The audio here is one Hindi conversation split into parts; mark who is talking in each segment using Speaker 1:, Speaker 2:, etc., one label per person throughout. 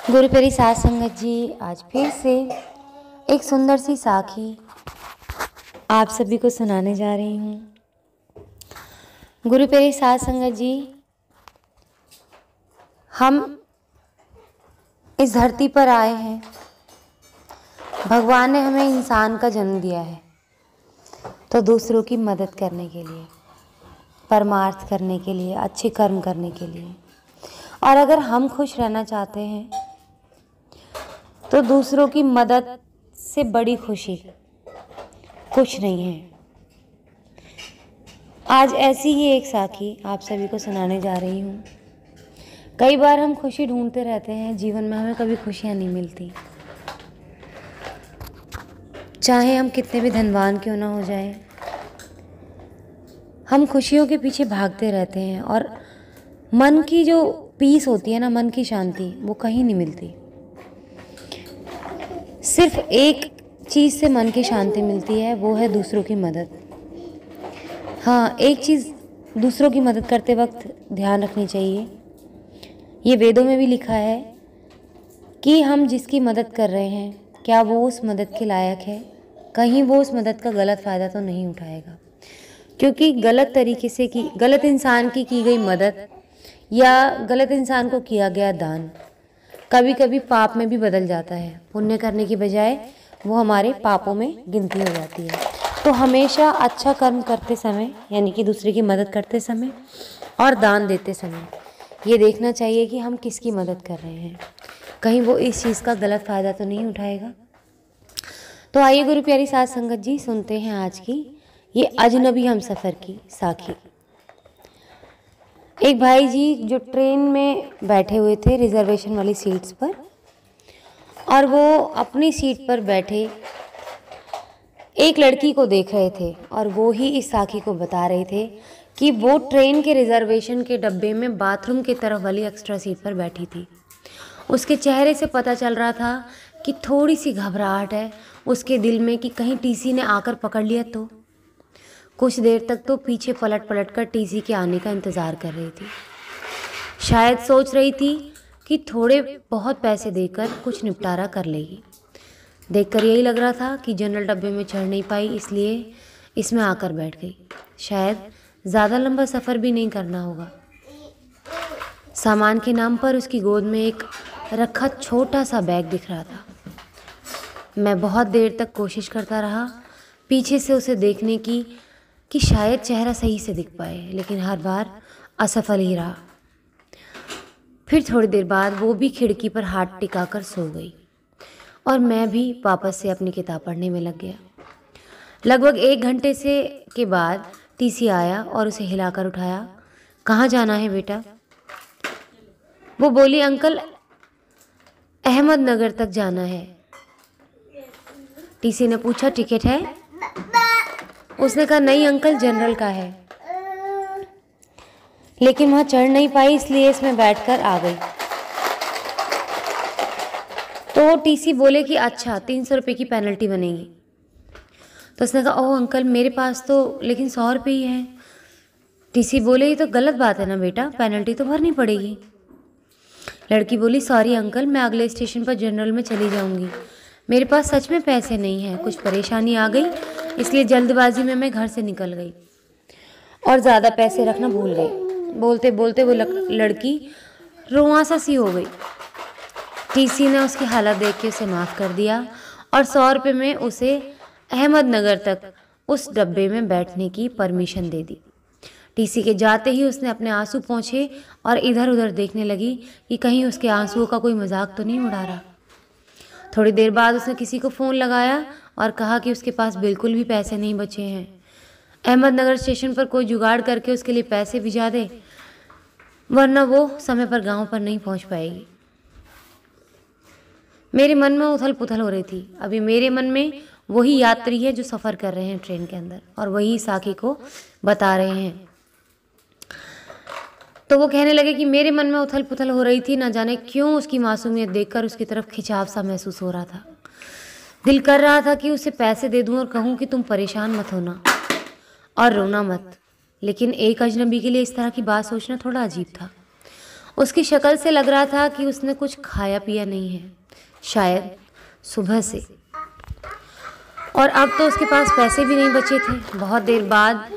Speaker 1: गुरु प्यारी साध संगत जी, आज फिर से एक सुंदर सी साखी आप सभी को सुनाने जा रही हूँ। गुरु प्यारी साध संगत जी, हम इस धरती पर आए हैं। भगवान ने हमें इंसान का जन्म दिया है तो दूसरों की मदद करने के लिए, परमार्थ करने के लिए, अच्छे कर्म करने के लिए। और अगर हम खुश रहना चाहते हैं तो दूसरों की मदद से बड़ी खुशी कुछ नहीं है। आज ऐसी ही एक साखी आप सभी को सुनाने जा रही हूँ। कई बार हम खुशी ढूंढते रहते हैं, जीवन में हमें कभी खुशियाँ नहीं मिलती। चाहे हम कितने भी धनवान क्यों ना हो जाएं, हम खुशियों के पीछे भागते रहते हैं और मन की जो पीस होती है ना, मन की शांति, वो कहीं नहीं मिलती। सिर्फ एक चीज़ से मन की शांति मिलती है, वो है दूसरों की मदद। हाँ, एक चीज़ दूसरों की मदद करते वक्त ध्यान रखनी चाहिए। ये वेदों में भी लिखा है कि हम जिसकी मदद कर रहे हैं, क्या वो उस मदद के लायक है? कहीं वो उस मदद का गलत फ़ायदा तो नहीं उठाएगा? क्योंकि गलत तरीके से गलत इंसान की गई मदद या गलत इंसान को किया गया दान कभी कभी पाप में भी बदल जाता है। पुण्य करने की बजाय वो हमारे पापों में गिनती हो जाती है। तो हमेशा अच्छा कर्म करते समय, यानी कि दूसरे की मदद करते समय और दान देते समय, ये देखना चाहिए कि हम किसकी मदद कर रहे हैं, कहीं वो इस चीज़ का गलत फ़ायदा तो नहीं उठाएगा। तो आइए गुरु प्यारी साध संगत जी, सुनते हैं आज की ये अजनबी हम सफ़र की साखी। एक भाई जी जो ट्रेन में बैठे हुए थे रिजर्वेशन वाली सीट्स पर, और वो अपनी सीट पर बैठे एक लड़की को देख रहे थे और वो ही इस साखी को बता रहे थे कि वो ट्रेन के रिजर्वेशन के डब्बे में बाथरूम की तरफ वाली एक्स्ट्रा सीट पर बैठी थी। उसके चेहरे से पता चल रहा था कि थोड़ी सी घबराहट है उसके दिल में कि कहीं टीसी ने आकर पकड़ लिया तो। कुछ देर तक तो पीछे पलट पलट कर टीसी के आने का इंतज़ार कर रही थी। शायद सोच रही थी कि थोड़े बहुत पैसे देकर कुछ निपटारा कर लेगी। देखकर यही लग रहा था कि जनरल डब्बे में चढ़ नहीं पाई, इसलिए इसमें आकर बैठ गई। शायद ज़्यादा लंबा सफ़र भी नहीं करना होगा। सामान के नाम पर उसकी गोद में एक रखा छोटा सा बैग दिख रहा था। मैं बहुत देर तक कोशिश करता रहा पीछे से उसे देखने की कि शायद चेहरा सही से दिख पाए, लेकिन हर बार असफल ही रहा। फिर थोड़ी देर बाद वो भी खिड़की पर हाथ टिकाकर सो गई और मैं भी वापस से अपनी किताब पढ़ने में लग गया। लगभग 1 घंटे से के बाद टीसी आया और उसे हिलाकर उठाया। कहाँ जाना है बेटा? वो बोली, अंकल अहमदनगर तक जाना है। टीसी ने पूछा, टिकट है? उसने कहा, नहीं अंकल, जनरल का है। लेकिन वहाँ चढ़ नहीं पाई, इसलिए इसमें बैठकर आ गई। तो टीसी बोले कि अच्छा 300 रुपये की पेनल्टी बनेगी। तो उसने कहा, ओह अंकल, मेरे पास तो लेकिन 100 रुपये ही है। टीसी बोले, ये तो गलत बात है ना बेटा, पेनल्टी तो भरनी पड़ेगी। लड़की बोली, सॉरी अंकल, मैं अगले स्टेशन पर जनरल में चली जाऊंगी। मेरे पास सच में पैसे नहीं हैं, कुछ परेशानी आ गई, इसलिए जल्दबाजी में मैं घर से निकल गई और ज़्यादा पैसे रखना भूल गई। बोलते बोलते वो लड़की रुआंसा सी हो गई। टीसी ने उसकी हालत देख के उसे माफ़ कर दिया और 100 रुपये में उसे अहमदनगर तक उस डब्बे में बैठने की परमिशन दे दी। टीसी के जाते ही उसने अपने आंसू पोंछे और इधर उधर देखने लगी कि कहीं उसके आंसुओं का कोई मजाक तो नहीं उड़ा रहा। थोड़ी देर बाद उसने किसी को फ़ोन लगाया और कहा कि उसके पास बिल्कुल भी पैसे नहीं बचे हैं। अहमदनगर स्टेशन पर कोई जुगाड़ करके उसके लिए पैसे भिजा दे, वरना वो समय पर गांव पर नहीं पहुंच पाएगी। मेरे मन में उथल पुथल हो रही थी। अभी मेरे मन में वही यात्री है जो सफ़र कर रहे हैं ट्रेन के अंदर और वही साखी को बता रहे हैं। तो वो कहने लगे कि मेरे मन में उथल पुथल हो रही थी, ना जाने क्यों उसकी मासूमियत देखकर उसकी तरफ खिंचाव सा महसूस हो रहा था। दिल कर रहा था कि उसे पैसे दे दूं और कहूं कि तुम परेशान मत होना और रोना मत, लेकिन एक अजनबी के लिए इस तरह की बात सोचना थोड़ा अजीब था। उसकी शक्ल से लग रहा था कि उसने कुछ खाया पिया नहीं है, शायद सुबह से। और अब तो उसके पास पैसे भी नहीं बचे थे। बहुत देर बाद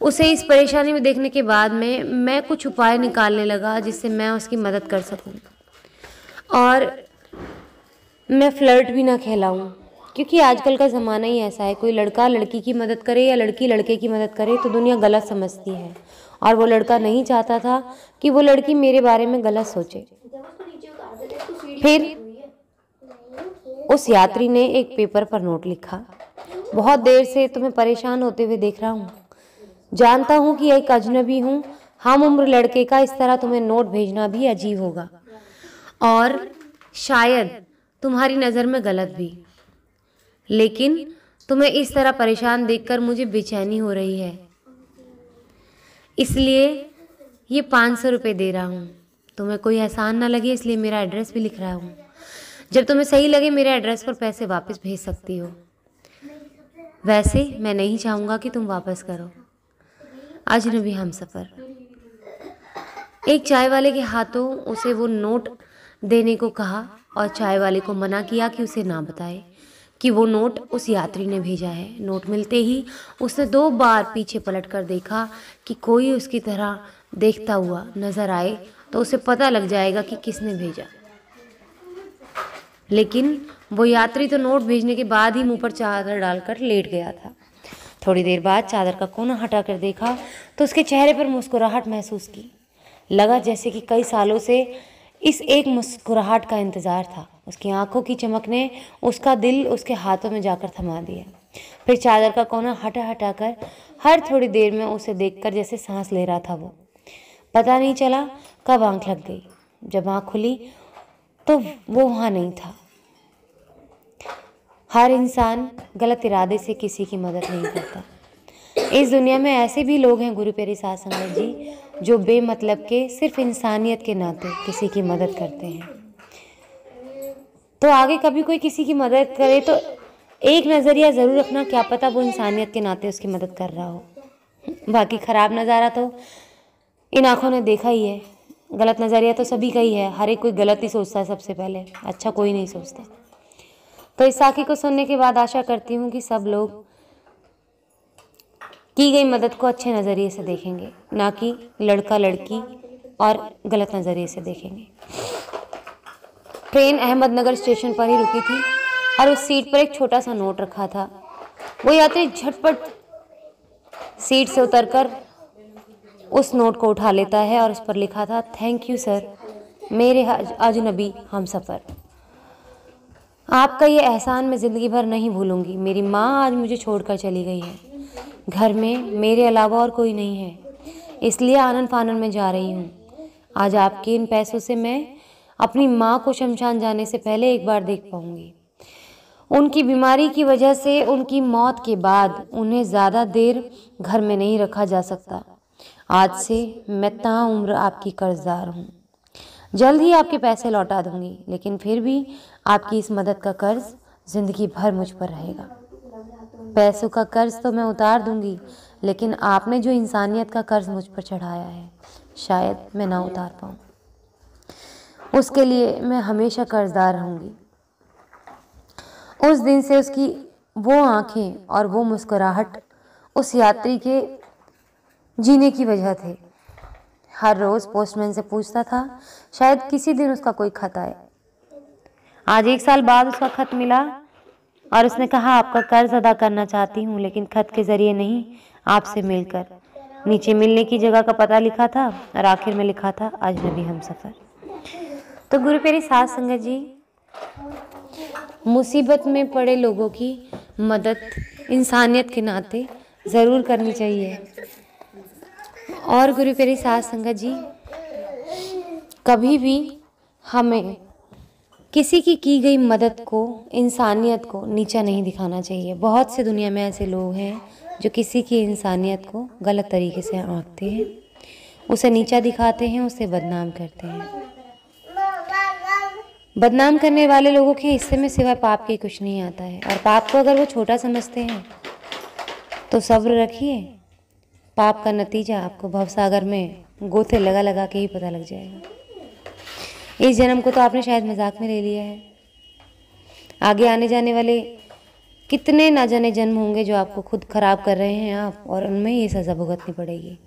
Speaker 1: उसे इस परेशानी में देखने के बाद में मैं कुछ उपाय निकालने लगा जिससे मैं उसकी मदद कर सकूं और मैं फ्लर्ट भी ना कहलाऊं, क्योंकि आजकल का ज़माना ही ऐसा है। कोई लड़का लड़की की मदद करे या लड़की लड़के की मदद करे तो दुनिया गलत समझती है, और वो लड़का नहीं चाहता था कि वो लड़की मेरे बारे में गलत सोचे। फिर उस यात्री ने एक पेपर पर नोट लिखा, बहुत देर से तुम्हें परेशान होते हुए देख रहा हूँ, जानता हूँ कि एक अजनबी हूँ, हम उम्र लड़के का इस तरह तुम्हें नोट भेजना भी अजीब होगा और शायद तुम्हारी नज़र में गलत भी, लेकिन तुम्हें इस तरह परेशान देखकर मुझे बेचैनी हो रही है, इसलिए ये 500 रुपये दे रहा हूँ। तुम्हें कोई एहसान ना लगे इसलिए मेरा एड्रेस भी लिख रहा हूँ। जब तुम्हें सही लगे मेरे एड्रेस पर पैसे वापस भेज सकती हो। वैसे मैं नहीं चाहूँगा कि तुम वापस करो। अजनबी हमसफ़र। एक चाय वाले के हाथों उसे वो नोट देने को कहा और चाय वाले को मना किया कि उसे ना बताए कि वो नोट उस यात्री ने भेजा है। नोट मिलते ही उसने 2 बार पीछे पलट कर देखा कि कोई उसकी तरह देखता हुआ नजर आए तो उसे पता लग जाएगा कि किसने भेजा। लेकिन वो यात्री तो नोट भेजने के बाद ही मुंह पर चादर डालकर लेट गया था। थोड़ी देर बाद चादर का कोना हटाकर देखा तो उसके चेहरे पर मुस्कुराहट महसूस की। लगा जैसे कि कई सालों से इस एक मुस्कुराहट का इंतज़ार था। उसकी आंखों की चमक ने उसका दिल उसके हाथों में जाकर थमा दिया। फिर चादर का कोना हटा कर हर थोड़ी देर में उसे देखकर जैसे सांस ले रहा था वो। पता नहीं चला कब आंख लग गई। जब आंख खुली तो वो वहाँ नहीं था। हर इंसान गलत इरादे से किसी की मदद नहीं करता। इस दुनिया में ऐसे भी लोग हैं गुरु प्यारी साध संगत जी, जो बेमतलब के सिर्फ इंसानियत के नाते किसी की मदद करते हैं। तो आगे कभी कोई किसी की मदद करे तो एक नज़रिया ज़रूर रखना, क्या पता वो इंसानियत के नाते उसकी मदद कर रहा हो। बाकी ख़राब नज़ारा तो इन आँखों ने देखा ही है। गलत नज़रिया तो सभी का ही है। हर एक कोई गलत ही सोचता है सबसे पहले, अच्छा कोई नहीं सोचता। तो इस साखी को सुनने के बाद आशा करती हूँ कि सब लोग की गई मदद को अच्छे नज़रिए से देखेंगे, ना कि लड़का लड़की और गलत नज़रिए से देखेंगे। ट्रेन अहमदनगर स्टेशन पर ही रुकी थी और उस सीट पर एक छोटा सा नोट रखा था। वो यात्री झटपट सीट से उतरकर उस नोट को उठा लेता है और उस पर लिखा था, थैंक यू सर, मेरे अजनबी हमसफ़र। आपका ये एहसान मैं ज़िंदगी भर नहीं भूलूंगी। मेरी माँ आज मुझे छोड़कर चली गई है। घर में मेरे अलावा और कोई नहीं है, इसलिए आनन फानन में जा रही हूँ। आज आपके इन पैसों से मैं अपनी माँ को शमशान जाने से पहले एक बार देख पाऊँगी। उनकी बीमारी की वजह से उनकी मौत के बाद उन्हें ज़्यादा देर घर में नहीं रखा जा सकता। आज से मैं ताउम्र आपकी कर्जदार हूँ। जल्द ही आपके पैसे लौटा दूँगी, लेकिन फिर भी आपकी इस मदद का कर्ज ज़िंदगी भर मुझ पर रहेगा। पैसों का कर्ज तो मैं उतार दूँगी, लेकिन आपने जो इंसानियत का कर्ज मुझ पर चढ़ाया है शायद मैं ना उतार पाऊँ। उसके लिए मैं हमेशा कर्जदार रहूँगी। उस दिन से उसकी वो आँखें और वो मुस्कुराहट उस यात्री के जीने की वजह थे। हर रोज़ पोस्टमैन से पूछता था, शायद किसी दिन उसका कोई खत आए। आज 1 साल बाद उसका खत मिला और उसने कहा, आपका कर्ज अदा करना चाहती हूँ, लेकिन खत के ज़रिए नहीं, आपसे मिलकर। नीचे मिलने की जगह का पता लिखा था और आखिर में लिखा था, अजनबी हमसफ़र। तो गुरु प्यारी साध संगत जी, मुसीबत में पड़े लोगों की मदद इंसानियत के नाते ज़रूर करनी चाहिए। और गुरु प्यारी साध संगत जी, कभी भी हमें किसी की गई मदद को, इंसानियत को नीचा नहीं दिखाना चाहिए। बहुत से दुनिया में ऐसे लोग हैं जो किसी की इंसानियत को गलत तरीके से आंकते हैं, उसे नीचा दिखाते हैं, उसे बदनाम करते हैं। बदनाम करने वाले लोगों के हिस्से में सिवाय पाप के कुछ नहीं आता है, और पाप को अगर वो छोटा समझते हैं तो सब्र रखिए। पाप का नतीजा आपको भवसागर में गोते लगा लगा के ही पता लग जाएगा। इस जन्म को तो आपने शायद मजाक में ले लिया है। आगे आने जाने वाले कितने ना जाने जन्म होंगे जो आपको खुद खराब कर रहे हैं आप, और उनमें ये सज़ा भुगतनी पड़ेगी।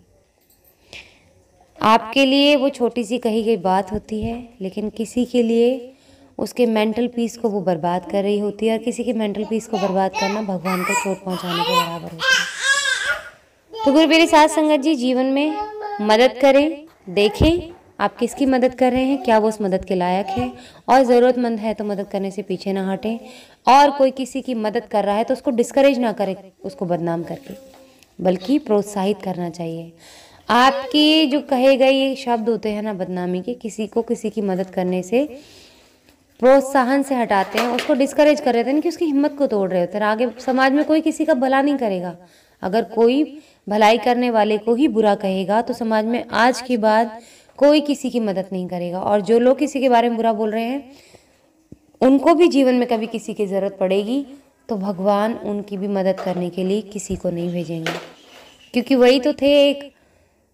Speaker 1: आपके लिए वो छोटी सी कही गई बात होती है, लेकिन किसी के लिए उसके मेंटल पीस को वो बर्बाद कर रही होती है, और किसी के मेंटल पीस को बर्बाद करना भगवान को चोट पहुंचाने के बराबर होता है। तो गुरु मेरी साथ संगत जी, जीवन में मदद करें, देखें आप किसकी मदद कर रहे हैं, क्या वो उस मदद के लायक है, और ज़रूरतमंद है तो मदद करने से पीछे ना हटें। और कोई किसी की मदद कर रहा है तो उसको डिस्करेज ना करें उसको बदनाम करके, बल्कि प्रोत्साहित करना चाहिए। आपके जो कहे गए ये शब्द होते हैं ना बदनामी के, किसी को किसी की मदद करने से प्रोत्साहन से हटाते हैं, उसको डिस्करेज कर रहे थे कि उसकी हिम्मत को तोड़ रहे होते हैं। आगे समाज में कोई किसी का भला नहीं करेगा। अगर कोई भलाई करने वाले को ही बुरा कहेगा तो समाज में आज के बाद कोई किसी की मदद नहीं करेगा। और जो लोग किसी के बारे में बुरा बोल रहे हैं उनको भी जीवन में कभी किसी की ज़रूरत पड़ेगी तो भगवान उनकी भी मदद करने के लिए किसी को नहीं भेजेंगे, क्योंकि वही तो थे एक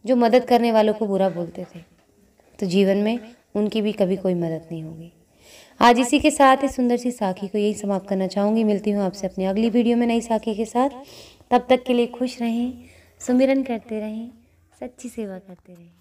Speaker 1: जो मदद करने वालों को बुरा बोलते थे। तो जीवन में उनकी भी कभी कोई मदद नहीं होगी। आज इसी के साथ इस सुंदर सी साखी को यही समाप्त करना चाहूँगी। मिलती हूँ आपसे अपनी अगली वीडियो में नई साखी के साथ। तब तक के लिए खुश रहें, सुमिरन करते रहें, सच्ची सेवा करते रहें।